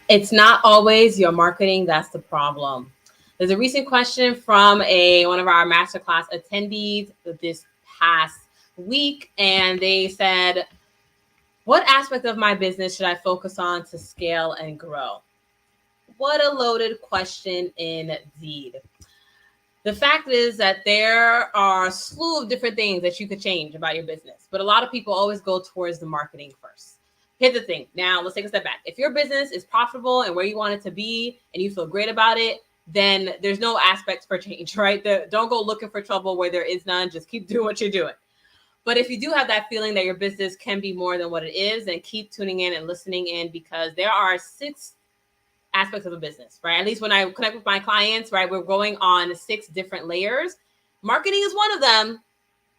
It's not always your marketing that's the problem. There's a recent question from one of our masterclass attendees this past week, and they said, "What aspect of my business should I focus on to scale and grow?" What a loaded question indeed. The fact is that there are a slew of different things that you could change about your business, but a lot of people always go towards the marketing first. Here's the thing. Now, let's take a step back. If your business is profitable and where you want it to be and you feel great about it, then there's no aspects for change, right? Don't go looking for trouble where there is none. Just keep doing what you're doing. But if you do have that feeling that your business can be more than what it is, then keep tuning in and listening in, because there are 6 aspects of a business, right? At least when I connect with my clients, right, we're going on 6 different layers. Marketing is one of them,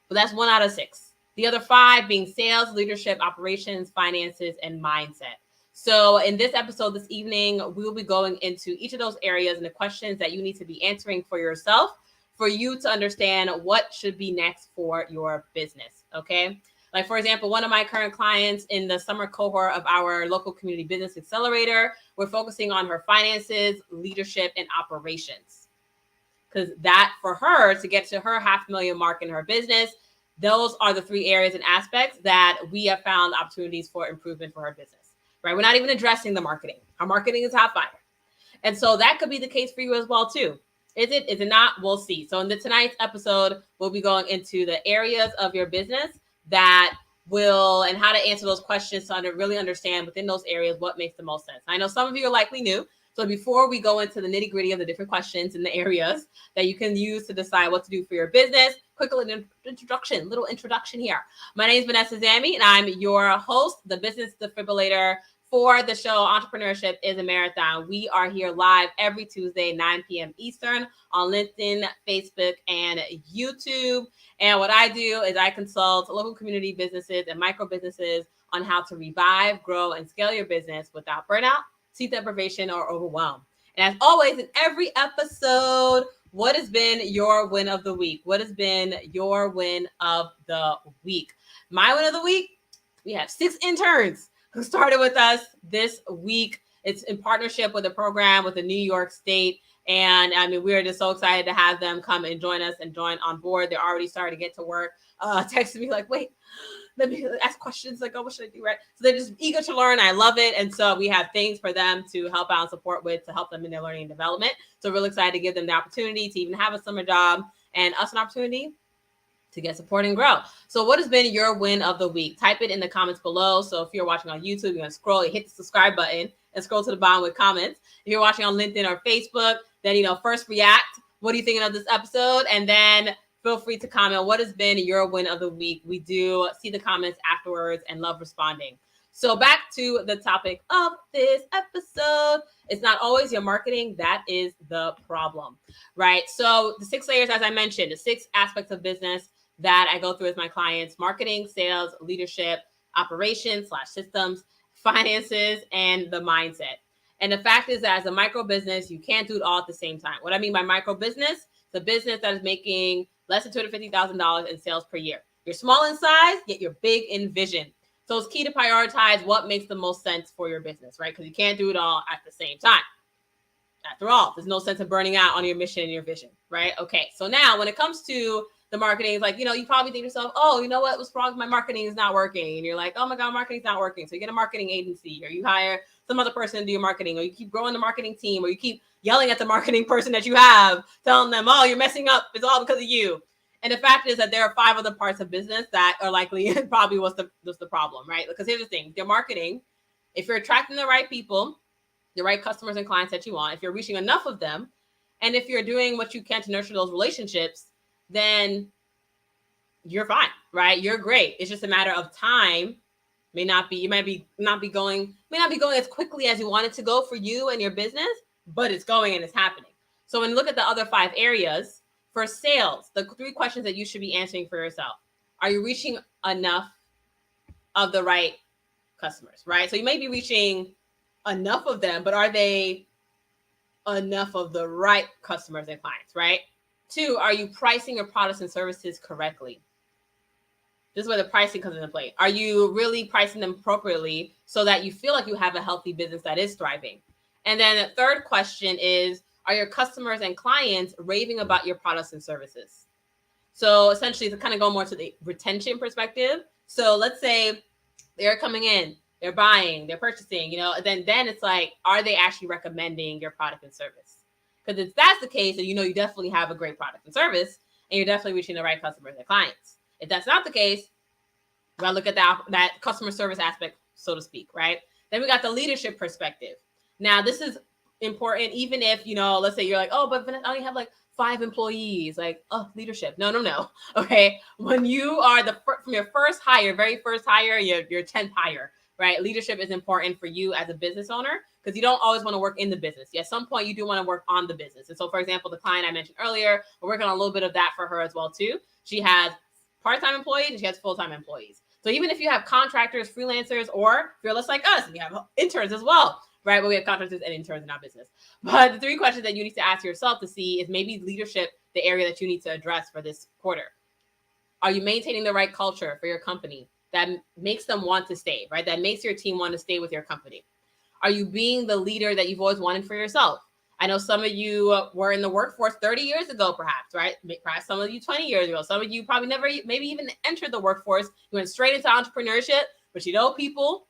but that's 1 out of 6. The other 5 being sales, leadership, operations, finances, and mindset. So in this episode this evening, we will be going into each of those areas and the questions that you need to be answering for yourself, for you to understand what should be next for your business, okay? Like, for example, one of my current clients in the summer cohort of our local community business accelerator, we're focusing on her finances, leadership, and operations. Because that, for her, to get to her $500,000 mark in her business, those are the 3 areas and aspects that we have found opportunities for improvement for her business, right? We're not even addressing the marketing. Our marketing is hot fire. And so that could be the case for you as well, too. Is it? Is it not? We'll see. So in tonight's episode, we'll be going into the areas of your business that will, and how to answer those questions to really understand within those areas what makes the most sense. I know some of you are likely new. So before we go into the nitty gritty of the different questions in the areas that you can use to decide what to do for your business, quick little introduction here. My name is Vanessa Zamy, and I'm your host, the business defibrillator for the show Entrepreneurship Is A Marathon. We are here live every Tuesday, 9 p.m. Eastern on LinkedIn, Facebook, and YouTube. And what I do is I consult local community businesses and micro businesses on how to revive, grow, and scale your business without burnout, sleep deprivation, or overwhelm. And as always, in every episode, what has been your win of the week? What has been your win of the week? My win of the week, we have 6 interns who started with us this week. It's in partnership with a program with the New York State. And I mean, we're just so excited to have them come and join us and join on board. They're already starting to get to work. Texting me like, wait, let me ask questions. Like, oh, what should I do, right? So they're just eager to learn. I love it. And so we have things for them to help out and support with, to help them in their learning and development. So really excited to give them the opportunity to even have a summer job and us an opportunity to get support and grow. So what has been your win of the week? Type it in the comments below. So if you're watching on YouTube, you're going to scroll, you hit the subscribe button and scroll to the bottom with comments. If you're watching on LinkedIn or Facebook, then, first react. What are you thinking of this episode? And then feel free to comment what has been your win of the week. We do see the comments afterwards and love responding. So back to the topic of this episode. It's not always your marketing that is the problem, right? So the 6 layers, as I mentioned, the 6 aspects of business that I go through with my clients: marketing, sales, leadership, operations / systems, finances, and the mindset. And the fact is that as a micro business, you can't do it all at the same time. What I mean by micro business, it's a business that is making less than $250,000 in sales per year. You're small in size, yet you're big in vision. So it's key to prioritize what makes the most sense for your business, right? Because you can't do it all at the same time. After all, there's no sense of burning out on your mission and your vision, right? Okay, so now when it comes to the marketing, is like, you probably think to yourself, oh, you know what? What's wrong with my marketing is not working. And you're like, oh my God, marketing's not working. So you get a marketing agency, or you hire some other person to do your marketing, or you keep growing the marketing team, or you keep yelling at the marketing person that you have, telling them, oh, you're messing up. It's all because of you. And the fact is that there are 5 other parts of business that are likely probably was the problem, right? Because here's the thing, your marketing, if you're attracting the right people, the right customers and clients that you want, if you're reaching enough of them, and if you're doing what you can to nurture those relationships, then you're fine, right? You're great. It's just a matter of time. You might not be going as quickly as you want it to go for you and your business, but it's going and it's happening. So when you look at the other 5 areas for sales, the 3 questions that you should be answering for yourself: are you reaching enough of the right customers, right? So you may be reaching enough of them, but are they enough of the right customers and clients, right? 2, are you pricing your products and services correctly? This is where the pricing comes into play. Are you really pricing them appropriately so that you feel like you have a healthy business that is thriving? And then the third question is, are your customers and clients raving about your products and services? So essentially, to kind of go more to the retention perspective. So let's say they're coming in, they're buying, they're purchasing, then it's like, are they actually recommending your product and service? Because if that's the case, then you definitely have a great product and service, and you're definitely reaching the right customers and clients. If that's not the case, we gotta look at that customer service aspect, so to speak, right? Then we got the leadership perspective. Now, this is important, even if, let's say you're like, oh, but Vanessa, I only have like 5 employees, like, oh, leadership. No. Okay. When you are from your first hire, very first hire, your 10th hire, right? Leadership is important for you as a business owner, because you don't always want to work in the business. At some point, you do want to work on the business. And so, for example, the client I mentioned earlier, we're working on a little bit of that for her as well, too. She has part-time employees and she has full-time employees. So even if you have contractors, freelancers, or if you're less like us, we have interns as well, right? But we have contractors and interns in our business. But the 3 questions that you need to ask yourself to see is maybe leadership, the area that you need to address for this quarter. Are you maintaining the right culture for your company that makes them want to stay, right? That makes your team want to stay with your company? Are you being the leader that you've always wanted for yourself? I know some of you were in the workforce 30 years ago, perhaps, right? Perhaps some of you 20 years ago. Some of you probably never, maybe even entered the workforce. You went straight into entrepreneurship, but people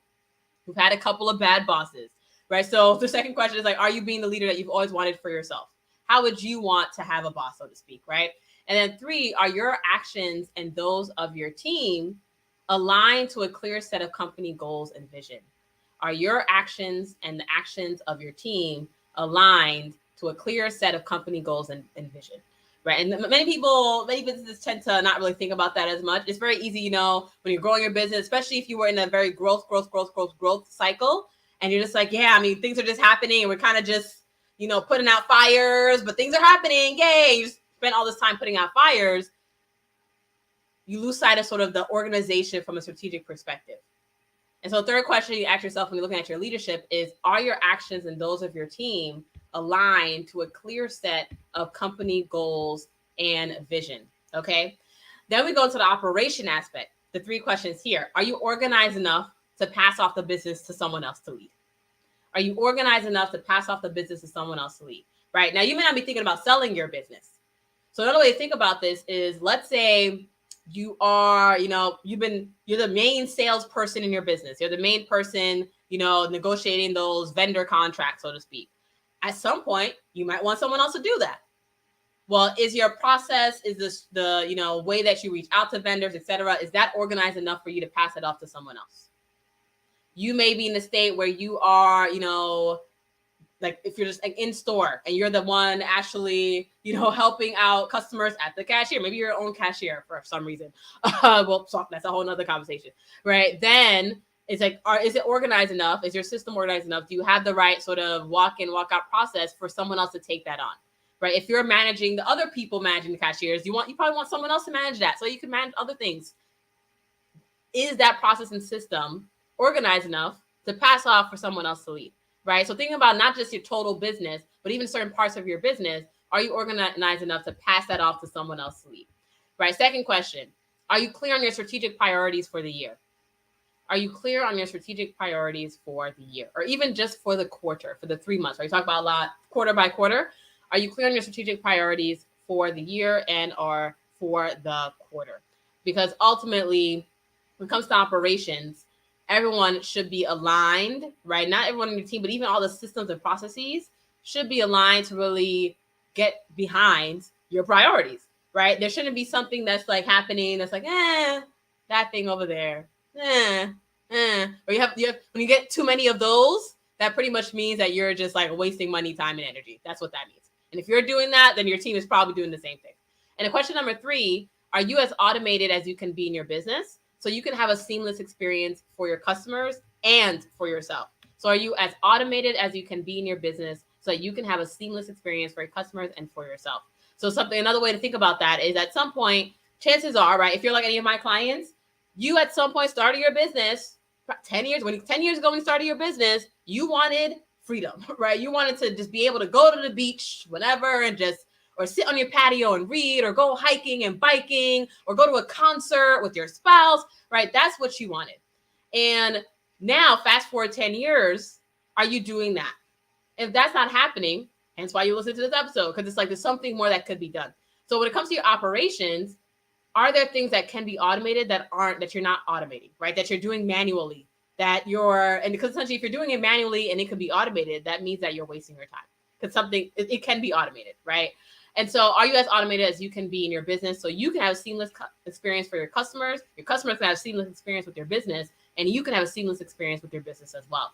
who've had a couple of bad bosses, right? So the second question is like, are you being the leader that you've always wanted for yourself? How would you want to have a boss, so to speak, right? And then 3, are your actions and those of your team aligned to a clear set of company goals and vision? Are your actions and the actions of your team aligned to a clear set of company goals and vision, right? And many businesses tend to not really think about that as much. It's very easy, when you're growing your business, especially if you were in a very growth cycle, and you're just like, things are just happening, and we're kind of just, putting out fires, but things are happening, yay! You spend all this time putting out fires. You lose sight of sort of the organization from a strategic perspective. And so the third question you ask yourself when you're looking at your leadership is, are your actions and those of your team aligned to a clear set of company goals and vision? Okay. Then we go to the operation aspect. The 3 questions here. Are you organized enough to pass off the business to someone else to lead? Are you organized enough to pass off the business to someone else to lead? Right. Now, you may not be thinking about selling your business. So another way to think about this is, let's say you are, you're the main salesperson in your business. You're the main person, negotiating those vendor contracts, so to speak. At some point, you might want someone else to do that. Well, is your process, is this the, way that you reach out to vendors, et cetera, is that organized enough for you to pass it off to someone else? You may be in a state where you are, like if you're just like in store and you're the one actually, helping out customers at the cashier, maybe you're your own cashier for some reason. Well, that's a whole nother conversation, right? Then it's like, is it organized enough? Is your system organized enough? Do you have the right sort of walk in, walk out process for someone else to take that on, right? If you're managing the other people managing the cashiers, you probably want someone else to manage that so you can manage other things. Is that process and system organized enough to pass off for someone else to lead? Right. So thinking about not just your total business, but even certain parts of your business, are you organized enough to pass that off to someone else to lead? Right. Second question, are you clear on your strategic priorities for the year? Are you clear on your strategic priorities for the year, or even just for the quarter, for the 3 months? Right. You talk about a lot quarter by quarter. Are you clear on your strategic priorities for the year and or for the quarter? Because ultimately, when it comes to operations, everyone should be aligned, right? Not everyone in your team, but even all the systems and processes should be aligned to really get behind your priorities, right? There shouldn't be something that's like happening that's like, that thing over there, or you have when you get too many of those, that pretty much means that you're just like wasting money, time, and energy. That's what that means. And if you're doing that, then your team is probably doing the same thing. And the question number 3, are you as automated as you can be in your business so you can have a seamless experience for your customers and for yourself? So are you as automated as you can be in your business so that you can have a seamless experience for your customers and for yourself? So another way to think about that is, at some point, chances are, right, if you're like any of my clients, you at some point started your business 10 years ago when you started your business, you wanted freedom, right? You wanted to just be able to go to the beach whenever and or sit on your patio and read, or go hiking and biking, or go to a concert with your spouse, right? That's what you wanted. And now, fast forward 10 years, are you doing that? If that's not happening, hence why you listen to this episode, because it's like there's something more that could be done. So when it comes to your operations, are there things that can be automated that you're not automating, right? That you're doing manually, and because essentially if you're doing it manually and it could be automated, that means that you're wasting your time, because it can be automated, right? And so are you as automated as you can be in your business, so you can have a seamless experience for your customers can have a seamless experience with your business, and you can have a seamless experience with your business as well.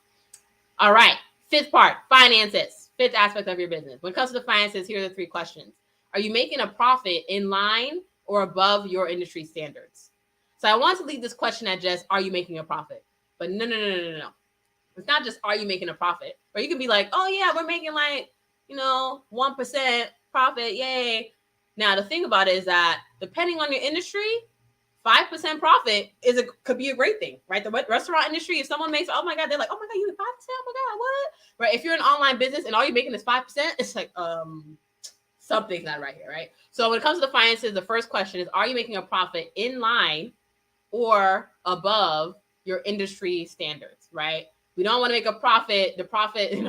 All right, fifth part, finances, fifth aspect of your business. When it comes to the finances, here are the 3 questions. Are you making a profit in line or above your industry standards? So I want to leave this question at just, are you making a profit? But no. It's not just, are you making a profit? Or you can be like, oh yeah, we're making 1% profit, yay. Now the thing about it is that depending on your industry, 5% profit could be a great thing, right? The restaurant industry, if someone makes, oh my God, they're like, oh my God, you 5%? Oh my God, what? Right? If you're an online business and all you're making is 5%, it's like, something's not right here, right? So when it comes to the finances, the first question is, are you making a profit in line or above your industry standards, right? We don't want to make a profit. The profit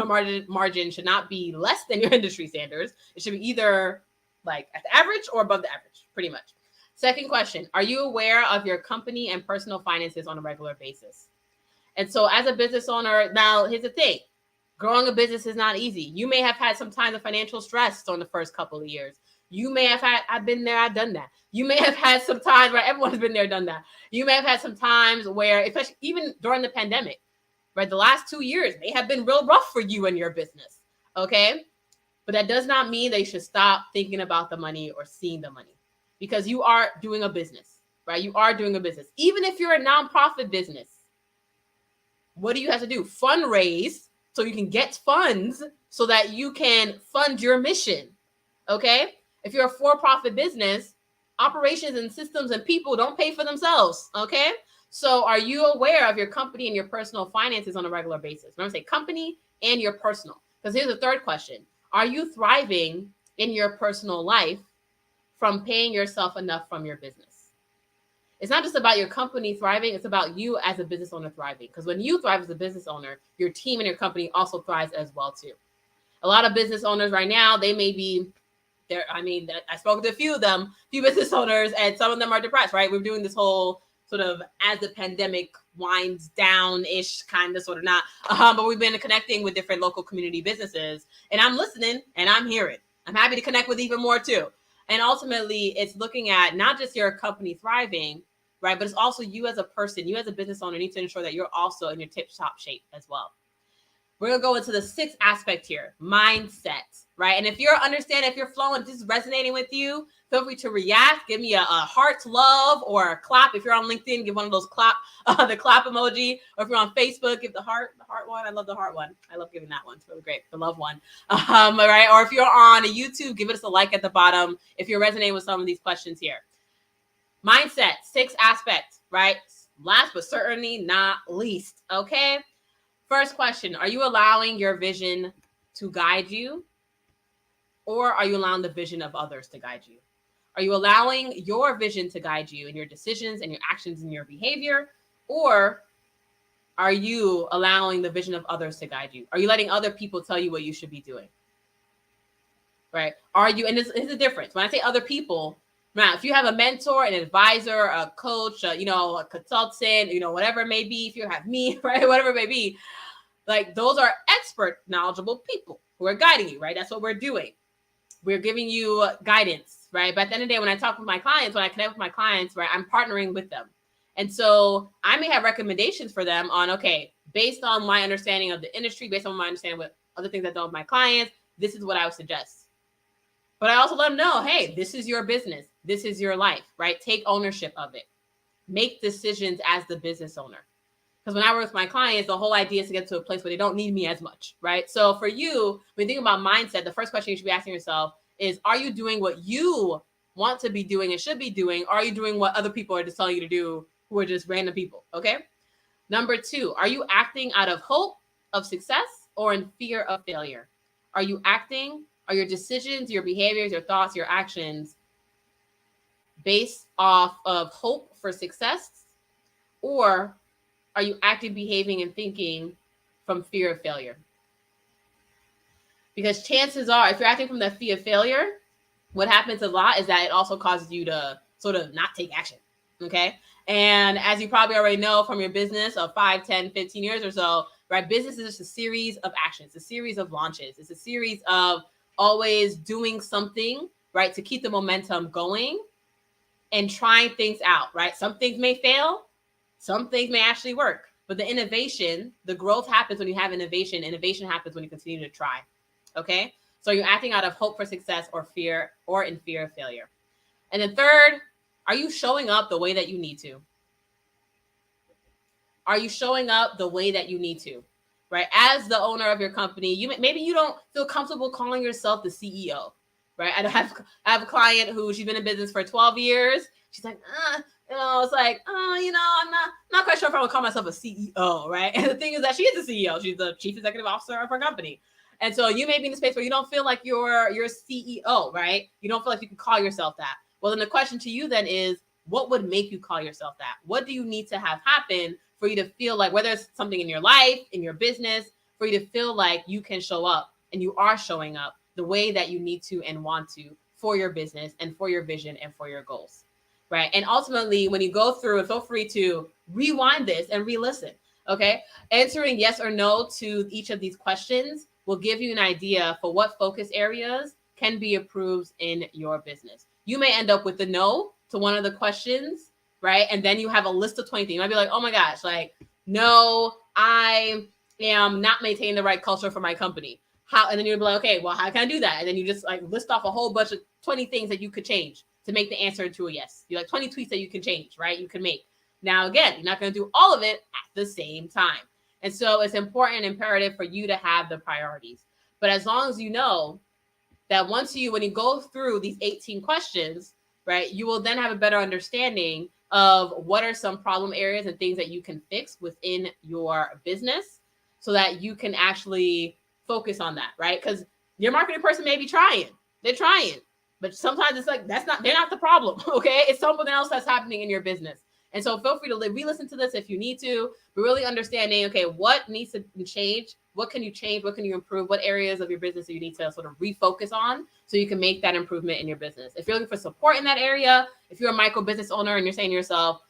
margin should not be less than your industry standards. It should be either like at the average or above the average, pretty much. Second question, are you aware of your company and personal finances on a regular basis? And so as a business owner, now here's the thing. Growing a business is not easy. You may have had some times of financial stress on the first couple of years. You may have had, I've been there, I've done that. You may have had some times where everyone's been there, done that. You may have had some times where, especially even during the pandemic, right? The last 2 years may have been real rough for you and your business, okay? But that does not mean that you should stop thinking about the money or seeing the money, because you are doing a business, right? You are doing a business. Even if you're a nonprofit business, what do you have to do? Fundraise so you can get funds so that you can fund your mission, okay? If you're a for-profit business, operations and systems and people don't pay for themselves, okay? So are you aware of your company and your personal finances on a regular basis? Remember, say company and your personal. Because here's the third question. Are you thriving in your personal life from paying yourself enough from your business? It's not just about your company thriving. It's about you as a business owner thriving. Because when you thrive as a business owner, your team and your company also thrives as well too. A lot of business owners right now, they may be there. I mean, I spoke to a few business owners, and some of them are depressed, right? We're doing this whole sort of as the pandemic winds down-ish, kind of, sort of not. But we've been connecting with different local community businesses, and I'm listening and I'm hearing. I'm happy to connect with even more too. And ultimately, it's looking at not just your company thriving, right? But it's also you as a person, you as a business owner need to ensure that you're also in your tip-top shape as well. We're going to go into the 6th aspect here, mindset, right? And if you're flowing, if this is resonating with you, feel free to react. Give me a heart love or a clap. If you're on LinkedIn, give one of those the clap emoji. Or if you're on Facebook, give the heart one. I love the heart one. I love giving that one. It's really great. The love one. All right. Or if you're on a YouTube, give us a like at the bottom if you're resonating with some of these questions here. Mindset, 6 aspects, right? Last but certainly not least, okay? First question, are you allowing your vision to guide you, or are you allowing the vision of others to guide you? Are you allowing your vision to guide you in your decisions and your actions and your behavior, or are you allowing the vision of others to guide you? Are you letting other people tell you what you should be doing? Right? Are you, and this is the difference. When I say other people, now, if you have a mentor, an advisor, a coach, a consultant, whatever it may be, if you have me, right, whatever it may be, like those are expert, knowledgeable people who are guiding you, right? That's what we're doing. We're giving you guidance, right? But at the end of the day, when I talk with my clients, when I connect with my clients, right, I'm partnering with them. And so I may have recommendations for them on, okay, based on my understanding of the industry, based on my understanding of what other things I've done with my clients, this is what I would suggest. But I also let them know, hey, this is your business. This is your life, right? Take ownership of it. Make decisions as the business owner. Because when I work with my clients, the whole idea is to get to a place where they don't need me as much, right? So for you, when you think about mindset, the first question you should be asking yourself is, are you doing what you want to be doing and should be doing? Or are you doing what other people are just telling you to do, who are just random people, okay? Number 2, are you acting out of hope of success or in fear of failure? Are you acting, are your decisions, your behaviors, your thoughts, your actions based off of hope for success, or are you acting, behaving, and thinking from fear of failure? Because chances are, if you're acting from the fear of failure, what happens a lot is that it also causes you to sort of not take action. Okay. And as you probably already know from your business of 5, 10, 15 years or so, right? Business is just a series of actions, a series of launches. It's a series of always doing something, right? To keep the momentum going and trying things out, right? Some things may fail, some things may actually work, but the innovation, the growth happens when you have innovation. Innovation happens when you continue to try. Okay. So you're acting out of hope for success or fear or in fear of failure. And then third, are you showing up the way that you need to? Are you showing up the way that you need to? Right? As the owner of your company, maybe you don't feel comfortable calling yourself the CEO. Right? I have a client who she's been in business for 12 years. She's like, it's like, I'm not quite sure if I would call myself a CEO, right? And the thing is that she is a CEO. She's the chief executive officer of her company. And so you may be in a space where you don't feel like you're CEO, right? You don't feel like you can call yourself that. Well, then the question to you then is, what would make you call yourself that? What do you need to have happen for you to feel like, whether it's something in your life, in your business, for you to feel like you can show up and you are showing up the way that you need to and want to for your business and for your vision and for your goals, right? And ultimately, when you go through, and feel free to rewind this and re-listen, okay? Answering yes or no to each of these questions will give you an idea for what focus areas can be improved in your business. You may end up with the no to one of the questions, right? And then you have a list of 20 things. You might be like, oh my gosh, like, no, I am not maintaining the right culture for my company. How? And then you'll be like, okay, well, how can I do that? And then you just like list off a whole bunch of 20 things that you could change to make the answer to a yes. You like 20 tweets that you can change, right? You can make. Now, again, you're not going to do all of it at the same time. And so it's important and imperative for you to have the priorities. But as long as you know that when you go through these 18 questions, right, you will then have a better understanding of what are some problem areas and things that you can fix within your business so that you can actually focus on that, right? Because your marketing person may be trying. They're trying. But sometimes it's like, they're not the problem, okay? It's something else that's happening in your business. And so feel free to re-listen to this if you need to, but really understanding, okay, what needs to change? What can you change? What can you improve? What areas of your business do you need to sort of refocus on so you can make that improvement in your business? If you're looking for support in that area, if you're a micro business owner and you're saying to yourself,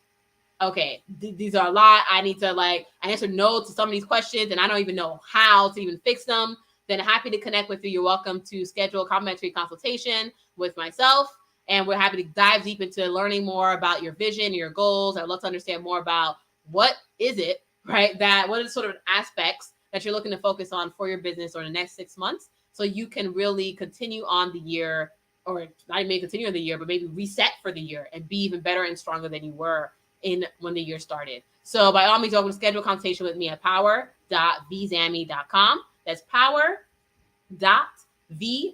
okay, these are a lot. I need to answer no to some of these questions and I don't even know how to even fix them, then happy to connect with you. You're welcome to schedule a complimentary consultation with myself. And we're happy to dive deep into learning more about your vision, your goals. I'd love to understand more about what is it, right? What are the sort of aspects that you're looking to focus on for your business or the next 6 months so you can really continue on the year, or not even continue on the year, but maybe reset for the year and be even better and stronger than you were when the year started. So by all means, you're welcome to schedule a consultation with me at power.vzamy.com. That's power.v,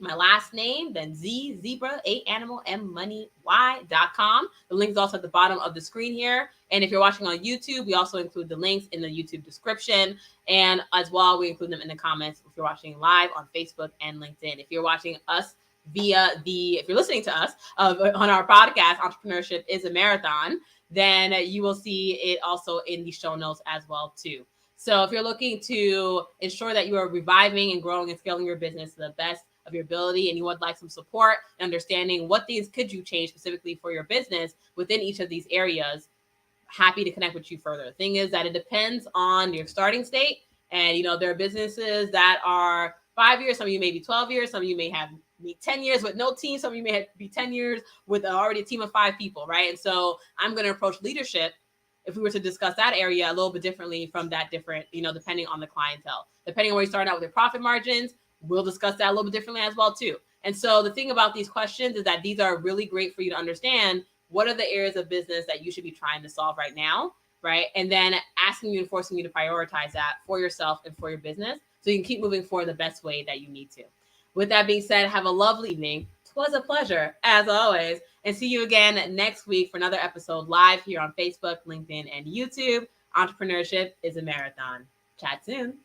my last name, then Z, zebra, A, animal, M, money, Y.com. The link is also at the bottom of the screen here. And if you're watching on YouTube, we also include the links in the YouTube description. And as well, we include them in the comments if you're watching live on Facebook and LinkedIn. If you're watching us if you're listening to us on our podcast, Entrepreneurship is a Marathon, then you will see it also in the show notes as well too. So if you're looking to ensure that you are reviving and growing and scaling your business to the best of your ability, and you would like some support and understanding what things could you change specifically for your business within each of these areas, happy to connect with you further. The thing is that it depends on your starting state. And, there are businesses that are 5 years. Some of you may be 12 years. Some of you may have 10 years with no team. Some of you may be 10 years with already a team of 5 people, right? And so I'm going to approach leadership, if we were to discuss that area, a little bit differently from that different, depending on the clientele. Depending on where you start out with your profit margins, we'll discuss that a little bit differently as well too. And so the thing about these questions is that these are really great for you to understand what are the areas of business that you should be trying to solve right now, right? And then asking you and forcing you to prioritize that for yourself and for your business so you can keep moving forward the best way that you need to. With that being said, have a lovely evening. It was a pleasure, as always. And see you again next week for another episode live here on Facebook, LinkedIn, and YouTube. Entrepreneurship is a marathon. Chat soon.